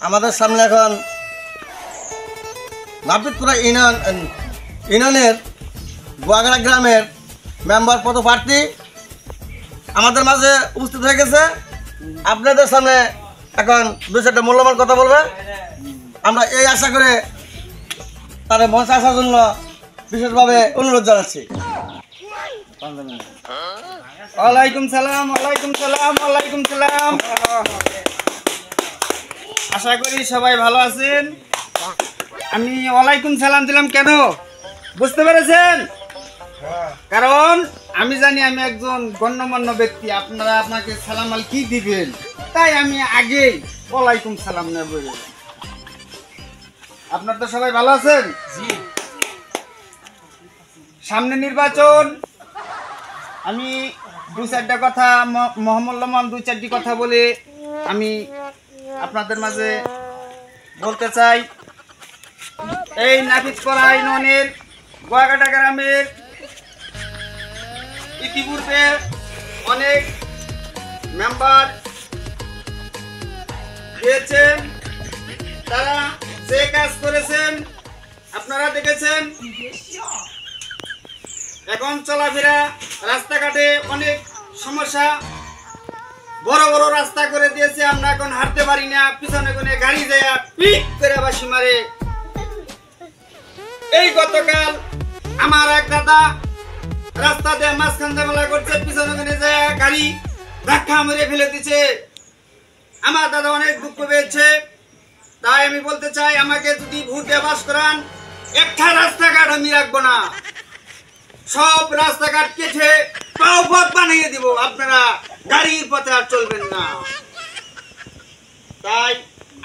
আমাদের সামনে এখন নাপিতপুরা ইউনিয়নের গোয়াগাড়া গ্রামের মেম্বার পদপ্রার্থী আমাদের মাঝে উপস্থিত হয়ে গেছে। আপনাদের সামনে এখন দুই চারটা মূল্যবান কথা বলবে। আমরা এই আশা করে তাদের মঞ্চে আসার জন্য বিশেষভাবে অনুরোধ জানাচ্ছি। ওয়ালাইকুম সালাম, ওয়ালাইকুম সালাম, ওয়ালাইকুম সালাম। আশা করি সবাই ভালো আছেন। আমি ওয়ালাইকুম সালাম দিলাম কেন বুঝতে পেরেছেন? কারণ আমি জানি আমি একজন গণ্যমান্য ব্যক্তি, আপনারা আপনাকে সালাম আল কি দিবেন, তাই আমি আগেই ওয়ালাইকুম সালাম নেব। আপনার তো সবাই ভালো আছেন? সামনে নির্বাচন, আমি দুই চারটা কথা মহামূল্যবান দুই চারটি কথা বলে আমি আপনাদের মাঝে বলতে চাই। এই নাপিতপাড়া ইউনিয়নের গোয়াগাড়া গ্রামের ইতিপূর্বে অনেক মেম্বার দিয়েছেন, তারা যে কাজ করেছেন আপনারা দেখেছেন। এখন চলাফেরা রাস্তাঘাটে অনেক সমস্যা, বড় বড় রাস্তা করে দিয়েছে, আমরা এখন হাঁটতে পারি না, পিছনে কোনে গাড়ি যায় পিক করে বাসি মারে। এই গতকাল আমার এক দাদা রাস্তা দিয়ে মাঝখান ঝামেলা করছে, পিছনে কোনে যায় গাড়ি ধাক্কা মেরে ফেলে দিচ্ছে। আমার দাদা অনেক দুঃখ পেয়েছে। তাই আমি বলতে চাই, আমাকে যদি ভোট দিয়ে বাস করান, একটা রাস্তাঘাট আমি রাখবো না, সব রাস্তাঘাট কেটে পথ বানিয়ে দিব, আপনারা গাড়ির পথে আর চলবেন না। তাই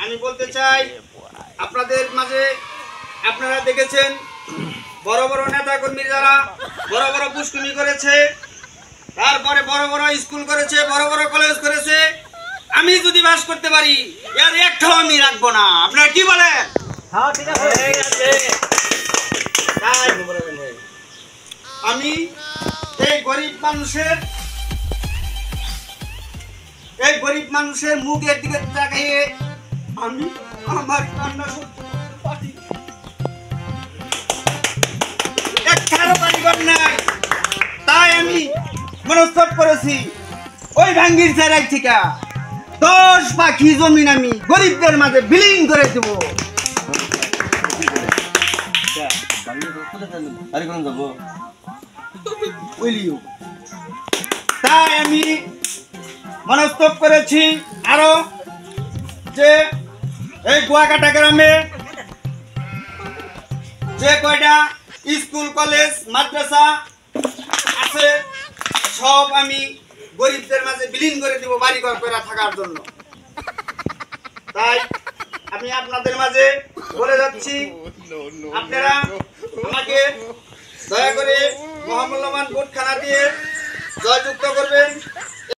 আমি বলতে চাই, আপনাদের মাঝে আপনারা দেখেছেন বড় বড় নেতা কর্মী যারা বড় বড় পুষ্কুনি করেছে, তারপরে বড় বড় স্কুল করেছে, বড় বড় কলেজ করেছে। আমি যদি বাস করতে পারি, এর একটাও আমি রাখবো না। আপনারা কি বলেন? হ্যাঁ, ঠিক আছে। আমি এই গরিব মানুষের মুখের দিকে তাকিয়ে আমি আমার কান্না নাই, তাই আমি মনস্থ করেছি ওই ভাঙ্গির জায়গায় থেকে 10 পাখি জমিন আমি গরিবদের মাঝে বিলীন করে দেব। তাই আমি মনস্থ করেছি আরো যে এই গোয়াগাড়া গ্রামে যে কয়টা স্কুল কলেজ মাদ্রাসা আছে সব আমি গরিবদের মাঝে বিলীন করে দিব বাড়িঘর করে থাকার জন্য। তাই আমি আপনাদের মাঝে বলে যাচ্ছি, আপনারা আমাকে দয়া করে মহামূল্যবান ভোটখানা দিয়ে জয়যুক্ত করবেন।